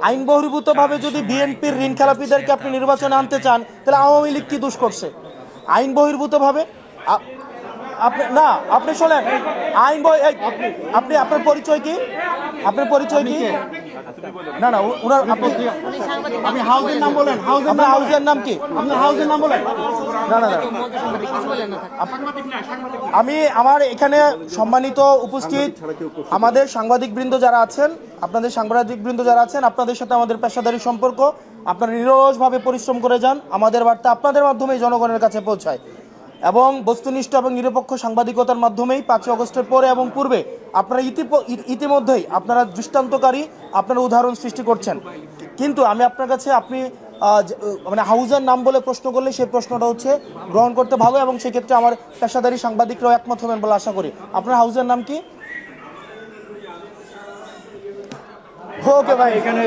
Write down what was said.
আইন বহির্ভূতভাবে যদি বিএনপির ঋণ খেলাপিদেরকে আপনি নির্বাচনে আনতে চান, তাহলে আওয়ামী লীগ কি দোষ করছে? আইন বহির্ভূতভাবে আপনি না, আপনি শোনেন, আপনি আপনার পরিচয় কি? আপনার পরিচয় কি? না না, ওনার আপনি হাউজের নাম বলেন। হাউজের নাম কি? আপনার হাউজের নাম বলেন। না না না, আমি আমার এখানে সম্মানিত উপস্থিত আমাদের সাংবাদিকবৃন্দ যারা আছেন, আপনাদের সাংবাদিকবৃন্দ যারা আছেন, আপনাদের সাথে আমাদের পেশাদারি সম্পর্ক। আপনারা নিরলসভাবে পরিশ্রম করে যান, আমাদের বার্তা আপনাদের মাধ্যমেই জনগণের কাছে পৌঁছায় এবং বস্তুনিষ্ঠ এবং নিরপেক্ষ সাংবাদিকতার মাধ্যমেই 5ই আগস্টের পরে এবং পূর্বে আপনারা ইতিমধ্যেই আপনারা দৃষ্টান্তকারী, আপনারা উদাহরণ সৃষ্টি করছেন। কিন্তু আমি আপনার কাছে আপনি মানে হাউজের নাম বলে প্রশ্ন করলে সেই প্রশ্নটা হচ্ছে গ্রহণ করতে ভালো, এবং সেক্ষেত্রে আমার পেশাদারী সাংবাদিকরাও একমত হবেন বলে আশা করি। আপনার হাউজের নাম কি? ওকে ভাই, এখানে